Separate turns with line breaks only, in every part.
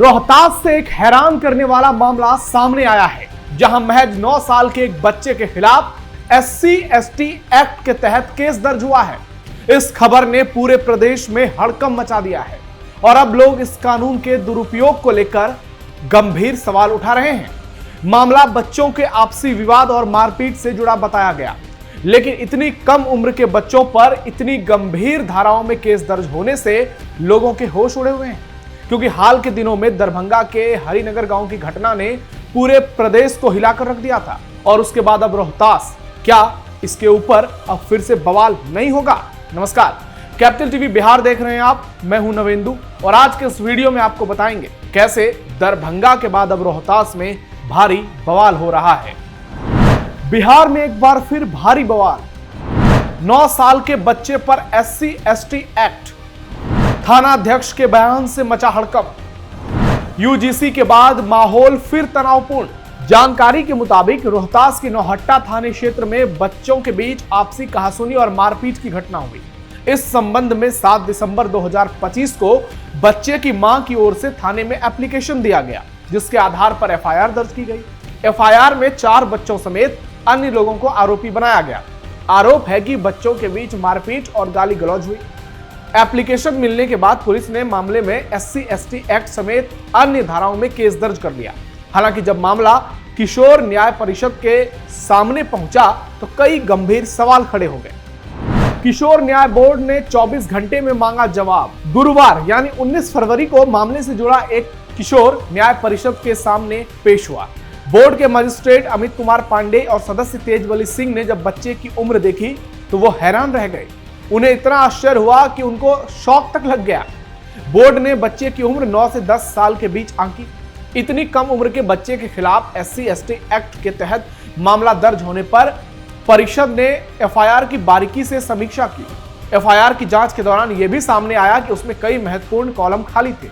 रोहतास से एक हैरान करने वाला मामला सामने आया है, जहां महज 9 साल के एक बच्चे के खिलाफ SC/ST एक्ट के तहत केस दर्ज हुआ है। इस खबर ने पूरे प्रदेश में हड़कंप मचा दिया है और अब लोग इस कानून के दुरुपयोग को लेकर गंभीर सवाल उठा रहे हैं। मामला बच्चों के आपसी विवाद और मारपीट से जुड़ा बताया गया, लेकिन इतनी कम उम्र के बच्चों पर इतनी गंभीर धाराओं में केस दर्ज होने से लोगों के होश उड़े हुए हैं, क्योंकि हाल के दिनों में दरभंगा के हरिनगर गांव की घटना ने पूरे प्रदेश को हिलाकर रख दिया था और उसके बाद अब रोहतास, क्या इसके ऊपर अब फिर से बवाल नहीं होगा? नमस्कार, कैपिटल टीवी बिहार देख रहे हैं आप। मैं हूं नवेंदु और आज के इस वीडियो में आपको बताएंगे कैसे दरभंगा के बाद अब रोहतास में भारी बवाल हो रहा है। बिहार में एक बार फिर भारी बवाल। 9 साल के बच्चे पर SC/ST एक्ट, थानाध्यक्ष के बयान से मचा हड़कंप। UGC के बाद माहौल फिर तनावपूर्ण। जानकारी के मुताबिक रोहतास के नौहट्टा थाने क्षेत्र में बच्चों के बीच आपसी कहासुनी और मारपीट की घटना हुई। इस संबंध में 7 दिसंबर 2025 को बच्चे की मां की ओर से थाने में एप्लीकेशन दिया गया, जिसके आधार पर FIR दर्ज की गई। FIR में 4 बच्चों समेत अन्य लोगों को आरोपी बनाया गया। आरोप है कि बच्चों के बीच मारपीट और गाली गलौज हुई। एप्लीकेशन मिलने के बाद पुलिस ने मामले में SC/ST एक्ट समेत अन्य धाराओं में केस दर्ज कर लिया। हालांकि जब मामला किशोर न्याय परिषद के सामने पहुंचा तो कई गंभीर सवाल खड़े हो गए। किशोर न्याय बोर्ड ने 24 घंटे में मांगा जवाब। गुरुवार यानी 19 फरवरी को मामले से जुड़ा एक किशोर न्याय परिषद के सामने पेश हुआ। बोर्ड के मजिस्ट्रेट अमित कुमार पांडे और सदस्य तेजवली सिंह ने जब बच्चे की उम्र देखी तो वो हैरान रह गए। उन्हें इतना आश्चर्य हुआ कि उनको शौक तक लग गया। बोर्ड ने बच्चे की उम्र 9 से 10 साल के बीच आंकी। इतनी कम उम्र के बच्चे के खिलाफ SC/ST एक्ट के तहत मामला दर्ज होने पर परिषद ने FIR की बारीकी से समीक्षा की। FIR की जांच के दौरान यह भी सामने आया कि उसमें कई महत्वपूर्ण कॉलम खाली थे।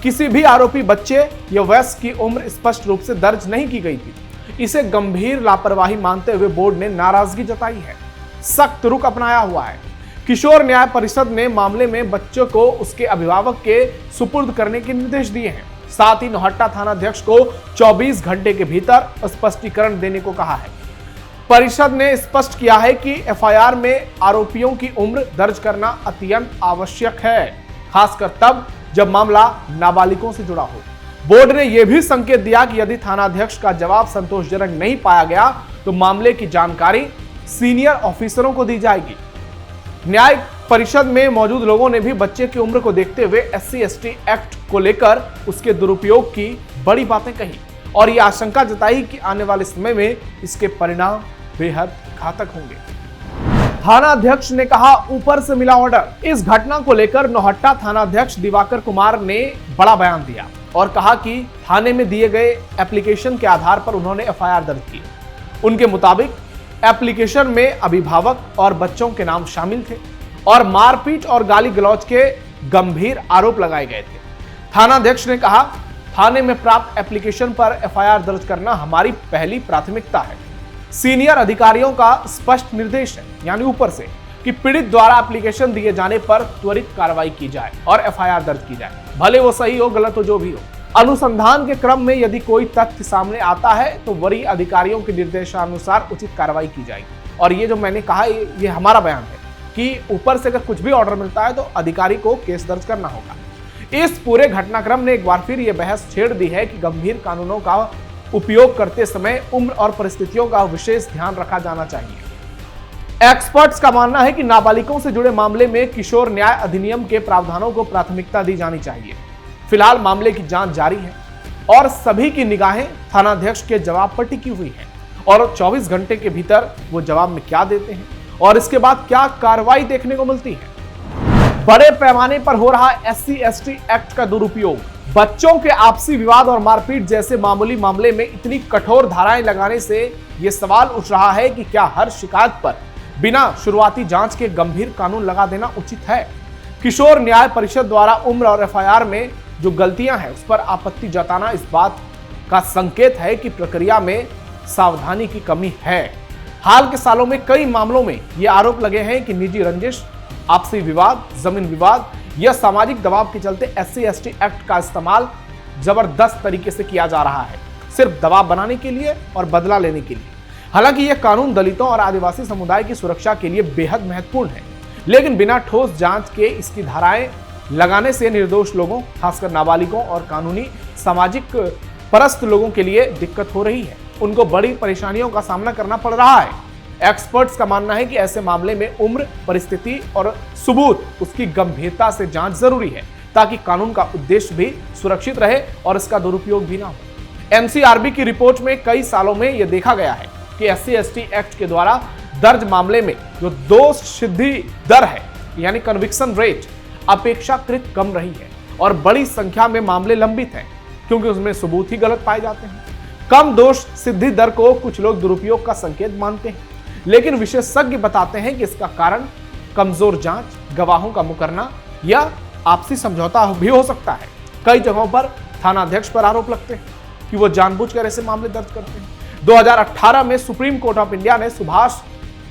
किसी भी आरोपी बच्चे या वयस्क की उम्र स्पष्ट रूप से दर्ज नहीं की गई थी। इसे गंभीर लापरवाही मानते हुए बोर्ड ने नाराजगी जताई है, सख्त रुख अपनाया हुआ है। किशोर न्याय परिषद ने मामले में बच्चों को उसके अभिभावक के सुपुर्द करने के निर्देश दिए हैं। साथ ही नौहट्टा थानाध्यक्ष को 24 घंटे के भीतर स्पष्टीकरण देने को कहा है। परिषद ने स्पष्ट किया है कि FIR में आरोपियों की उम्र दर्ज करना अत्यंत आवश्यक है, खासकर तब जब मामला नाबालिगों से जुड़ा हो। बोर्ड ने यह भी संकेत दिया कि यदि थानाध्यक्ष का जवाब संतोषजनक नहीं पाया गया तो मामले की जानकारी सीनियर ऑफिसरों को दी जाएगी। न्याय परिषद में मौजूद लोगों ने भी बच्चे की उम्र को देखते हुए SC/ST एक्ट को लेकर उसके दुरुपयोग की बड़ी बातें कही और ये आशंका जताई कि आने वाले समय में इसके परिणाम बेहद घातक होंगे। थानाध्यक्ष ने कहा, ऊपर से मिला ऑर्डर। इस घटना को लेकर नौहट्टा थानाध्यक्ष दिवाकर कुमार ने बड़ा बयान दिया और कहा कि थाने में दिए गए एप्लीकेशन के आधार पर उन्होंने FIR दर्ज की। उनके मुताबिक एप्लीकेशन में अभिभावक और बच्चों के नाम शामिल थे और मारपीट और गाली गलौज के गंभीर आरोप लगाए गए थे। थानाध्यक्ष ने कहा, थाने में प्राप्त एप्लीकेशन पर FIR दर्ज करना हमारी पहली प्राथमिकता है। सीनियर अधिकारियों का स्पष्ट निर्देश है, यानी ऊपर से, कि पीड़ित द्वारा एप्लीकेशन दिए जाने पर त्वरित कार्रवाई की जाए और FIR दर्ज की जाए, भले वो सही हो गलत हो जो भी हो। अनुसंधान के क्रम में यदि कोई तथ्य सामने आता है तो वरीय अधिकारियों के निर्देशानुसार उचित कार्रवाई की जाएगी। और ये जो मैंने कहा, ये हमारा बयान है कि ऊपर से अगर कुछ भी ऑर्डर मिलता है तो अधिकारी को केस दर्ज करना होगा। इस पूरे घटनाक्रम ने एक बार फिर यह बहस छेड़ दी है कि गंभीर कानूनों का उपयोग करते समय उम्र और परिस्थितियों का विशेष ध्यान रखा जाना चाहिए। एक्सपर्ट्स का मानना है कि नाबालिगों से जुड़े मामले में किशोर न्याय अधिनियम के प्रावधानों को प्राथमिकता दी जानी चाहिए। फिलहाल मामले की जांच जारी है और सभी की निगाहें थानाध्यक्ष के जवाब पर टिकी हुई हैं और 24 घंटे के भीतर वो जवाब में क्या देते हैं और इसके बाद क्या कार्रवाई देखने को मिलती है। बड़े पैमाने पर हो रहा SC/ST एक्ट का दुरुपयोग। बच्चों के आपसी विवाद और मारपीट जैसे मामूली मामले में इतनी कठोर धाराएं लगाने से यह सवाल उठ रहा है कि क्या हर शिकायत पर बिना शुरुआती जांच के गंभीर कानून लगा देना उचित है। किशोर न्याय परिषद द्वारा उम्र और FIR में जो गलतियां हैं उस पर आपत्ति जताना इस बात का संकेत है कि प्रक्रिया में सावधानी की कमी है। हाल के सालों में कई मामलों में ये आरोप लगे हैं कि निजी रंजिश, आपसी विवाद, जमीन विवाद या सामाजिक दबाव के चलते SC/ST एक्ट का इस्तेमाल जबरदस्त तरीके से किया जा रहा है, सिर्फ दबाव बनाने के लिए और बदला लेने के लिए। हालांकि यह कानून दलितों और आदिवासी समुदाय की सुरक्षा के लिए बेहद महत्वपूर्ण है, लेकिन बिना ठोस जांच के इसकी धाराएं लगाने से निर्दोष लोगों, खासकर नाबालिगों और कानूनी सामाजिक परस्त लोगों के लिए दिक्कत हो रही है। उनको बड़ी परेशानियों का सामना करना पड़ रहा है। एक्सपर्ट्स का मानना है कि ऐसे मामले में उम्र, परिस्थिति और सबूत, उसकी गंभीरता से जांच जरूरी है, ताकि कानून का उद्देश्य भी सुरक्षित रहे और इसका दुरुपयोग भी ना हो। एनसीआरबी की रिपोर्ट में कई सालों में यह देखा गया है कि SC/ST एक्ट के द्वारा दर्ज मामले में जो दोष सिद्धि दर है, यानी कन्विक्शन रेट, अपेक्षाकृत कम रही है और बड़ी संख्या में मामले लंबित हैं, क्योंकि उसमें सबूत ही गलत पाए जाते हैं। कम दोष सिद्धि दर को कुछ लोग दुरुपयोग का संकेत मानते हैं, लेकिन विशेषज्ञ बताते हैं कि इसका कारण कमजोर जांच, गवाहों का मुकरना या आपसी समझौता भी हो सकता है। कई जगहों पर थानाध्यक्ष पर आरोप लगते हैं कि वो जानबूझकर ऐसे मामले दर्ज करते हैं। 2018 में सुप्रीम कोर्ट ऑफ इंडिया ने सुभाष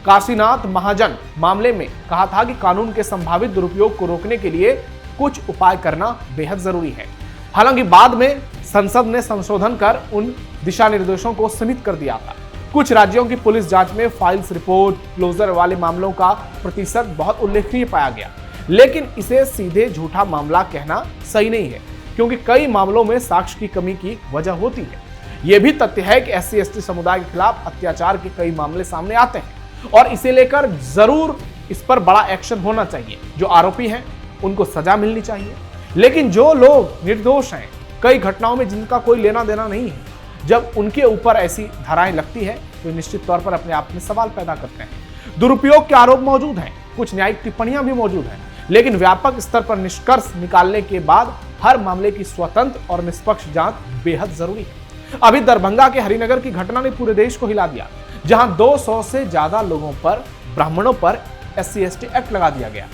काशीनाथ महाजन मामले में कहा था कि कानून के संभावित दुरुपयोग को रोकने के लिए कुछ उपाय करना बेहद जरूरी है। हालांकि बाद में संसद ने संशोधन कर उन दिशा निर्देशों को सीमित कर दिया था। कुछ राज्यों की पुलिस जांच में फाइल्स रिपोर्ट क्लोजर वाले मामलों का प्रतिशत बहुत उल्लेखनीय पाया गया, लेकिन इसे सीधे झूठा मामला कहना सही नहीं है, क्योंकि कई मामलों में साक्ष्य की कमी की वजह होती है। यह भी तथ्य है कि SC/ST समुदाय के खिलाफ अत्याचार के कई मामले सामने आते हैं और इसे लेकर जरूर इस पर बड़ा एक्शन होना चाहिए। जो आरोपी हैं उनको सजा मिलनी चाहिए, लेकिन जो लोग निर्दोष हैं, कई घटनाओं में जिनका कोई लेना देना नहीं है, जब उनके ऊपर ऐसी धाराएं लगती है तो निश्चित तौर पर अपने आप में सवाल पैदा करते हैं। दुरुपयोग के आरोप मौजूद हैं, कुछ न्यायिक टिप्पणियां भी मौजूद हैं, लेकिन व्यापक स्तर पर निष्कर्ष निकालने के बाद हर मामले की स्वतंत्र और निष्पक्ष जांच बेहद जरूरी है। अभी दरभंगा के हरिनगर की घटना ने पूरे देश को हिला दिया, जहां 200 से ज्यादा लोगों पर, ब्राह्मणों पर SC/ST एक्ट लगा दिया गया।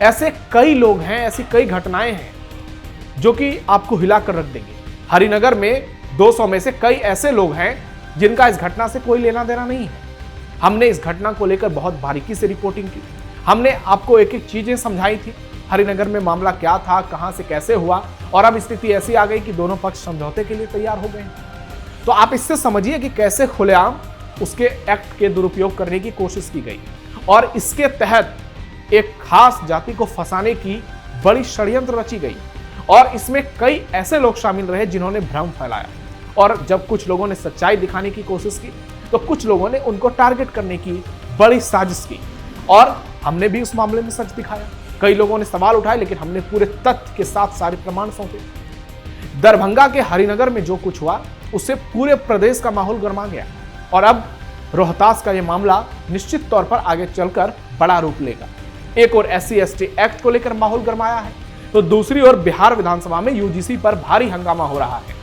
ऐसे कई लोग हैं, ऐसी कई घटनाएं हैं जो कि आपको हिला कर रख देंगे। हरिनगर में 200 में से कई ऐसे लोग हैं जिनका इस घटना से कोई लेना देना नहीं है। हमने इस घटना को लेकर बहुत बारीकी से रिपोर्टिंग की, हमने आपको एक एक चीजें समझाई थी। हरिनगर में मामला क्या था, कहां से कैसे हुआ, और अब स्थिति ऐसी आ गई कि दोनों पक्ष समझौते के लिए तैयार हो गए हैं। तो आप इससे समझिए कि कैसे खुलेआम उसके एक्ट के दुरुपयोग करने की कोशिश की गई और इसके तहत एक खास जाति को फंसाने की बड़ी षड्यंत्र रची गई, और इसमें कई ऐसे लोग शामिल रहे जिन्होंने भ्रम फैलाया, और जब कुछ लोगों ने सच्चाई दिखाने की कोशिश की तो कुछ लोगों ने उनको टारगेट करने की बड़ी साजिश की, और हमने भी उस मामले में सच दिखाया। कई लोगों ने सवाल उठाए, लेकिन हमने पूरे तथ्य के साथ सारे प्रमाण सौंपे। दरभंगा के हरिनगर में जो कुछ हुआ उससे पूरे प्रदेश का माहौल गर्मा गया, और अब रोहतास का यह मामला निश्चित तौर पर आगे चलकर बड़ा रूप लेगा। एक और SC/ST एक्ट को लेकर माहौल गरमाया है, तो दूसरी ओर बिहार विधानसभा में UGC पर भारी हंगामा हो रहा है।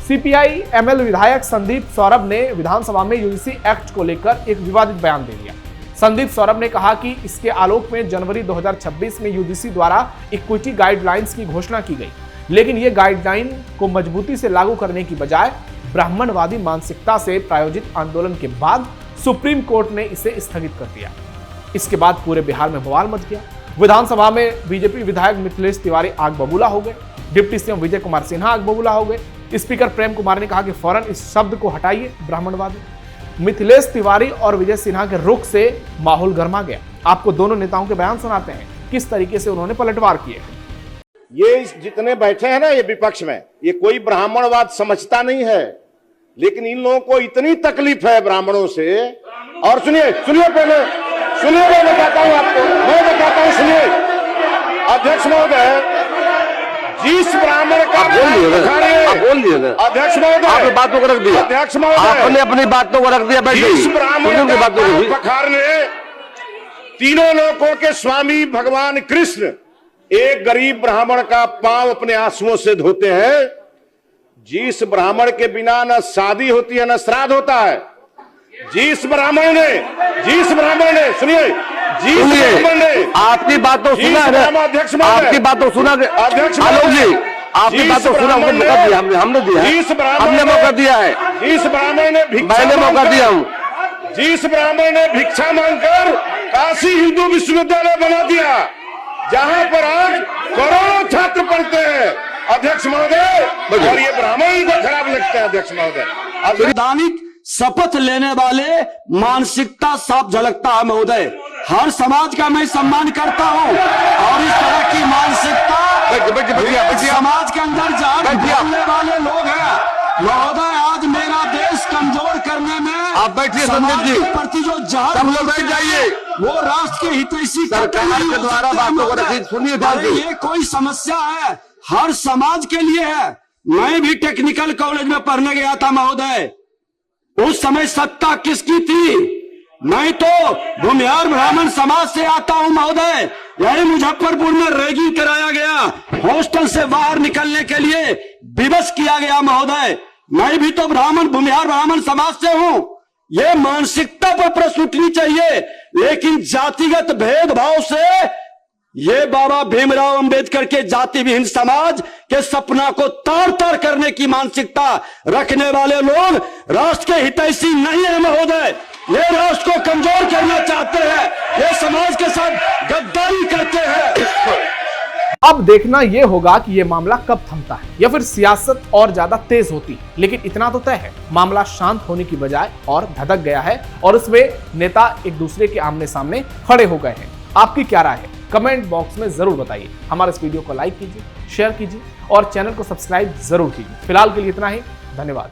CPI-ML विधायक संदीप सौरभ ने विधानसभा में UGC एक्ट को लेकर एक विवादित बयान दे दिया। संदीप सौरभ ने कहा कि इसके आलोक में जनवरी 2026 में UGC द्वारा इक्विटी गाइडलाइंस की घोषणा की गई, लेकिन ये गाइडलाइन को मजबूती से लागू करने की बजाय ब्राह्मणवादी मानसिकता से प्रायोजित आंदोलन के बाद सुप्रीम कोर्ट ने इसे स्थगित कर दिया। इसके बाद पूरे बिहार में बवाल मच गया। विधानसभा में बीजेपी विधायक मिथिलेश तिवारी आग बबूला हो गए, डिप्टी सीएम विजय कुमार सिन्हा आग बबूला हो गए। स्पीकर प्रेम कुमार ने कहा कि फौरन इस शब्द को हटाइए, ब्राह्मणवादी। मिथिलेश तिवारी और विजय सिन्हा के रुख से माहौल गर्मा गया। आपको दोनों नेताओं के बयान सुनाते हैं, किस तरीके से उन्होंने पलटवार किए।
ये जितने बैठे हैं ना, ये विपक्ष में, ये कोई ब्राह्मणवाद समझता नहीं है, लेकिन इन लोगों को इतनी तकलीफ है ब्राह्मणों से। और सुनिए पहले सुनिए, मैं बताता हूं आपको, सुनिए। अध्यक्ष महोदय, जिस ब्राह्मण का बोल दिया अध्यक्ष महोदय, आपने बातों को रख दिया। अध्यक्ष महोदय, आपने अपनी बातों को रख दिया। जिस ब्राह्मण का पखारने तीनों लोकों के स्वामी भगवान कृष्ण एक गरीब ब्राह्मण का पांव अपने आंसुओं से धोते हैं, जिस ब्राह्मण के बिना न शादी होती है न श्राद्ध होता है, जिस ब्राह्मण ने सुनिए, जिस ब्राह्मण ने आपकी बातों सुना, अध्यक्ष आपकी बातों सुना, अध्यक्ष आलोक जी आपकी बातों सुना, हमने दिया, हमने मौका दिया है, जिस ब्राह्मण ने मैंने मौका दिया हूँ, जिस ब्राह्मण ने भिक्षा मांगकर काशी हिंदू विश्वविद्यालय बना दिया, जहां पर आज करोड़ों छात्र पढ़ते हैं, अध्यक्ष महोदय, और ये ब्राह्मण को खराब लगता है अध्यक्ष महोदय।
संवैधानिक शपथ लेने वाले मानसिकता साफ झलकता है महोदय। हर समाज का मैं सम्मान करता हूं और इस तरह की मानसिकता समाज के अंदर जाकर बोलने वाले लोग हैं महोदय। आज मेरा देश कमजोर करने में
आप बैठिए
समाज के प्रति जो जहर
सब लोग बैठ जाइए।
वो राष्ट्र के हितैषी
सरकार के द्वारा बातों को रखिए, सुनिए ध्यान से।
ये कोई समस्या है, हर समाज के लिए है। मैं भी टेक्निकल कॉलेज में पढ़ने गया था महोदय। उस समय सत्ता किसकी थी? मैं तो भूमिहार ब्राह्मण समाज से आता हूं महोदय। यही मुजफ्फरपुर में रैगिंग कराया गया, हॉस्टल से बाहर निकलने के लिए विवश किया गया महोदय। मैं भी तो भूमिहार ब्राह्मण समाज से हूं। ये मानसिकता पर प्रश्न उठनी चाहिए, लेकिन जातिगत भेदभाव से ये बाबा भीमराव अंबेडकर के जाति विहीन समाज के सपना को तार तार करने की मानसिकता रखने वाले लोग राष्ट्र के हितैषी नहीं है महोदय। ये राष्ट्र को कमजोर करना चाहते हैं, ये समाज के साथ गद्दारी करते हैं।
अब देखना यह होगा कि यह मामला कब थमता है या फिर सियासत और ज्यादा तेज होती है। लेकिन इतना तो तय है, मामला शांत होने की बजाय और धधक गया है और इसमें नेता एक दूसरे के आमने सामने खड़े हो गए हैं। आपकी क्या राय है? कमेंट बॉक्स में जरूर बताइए। हमारे इस वीडियो को लाइक कीजिए, शेयर कीजिए और चैनल को सब्सक्राइब जरूर कीजिए। फिलहाल के लिए इतना ही, धन्यवाद।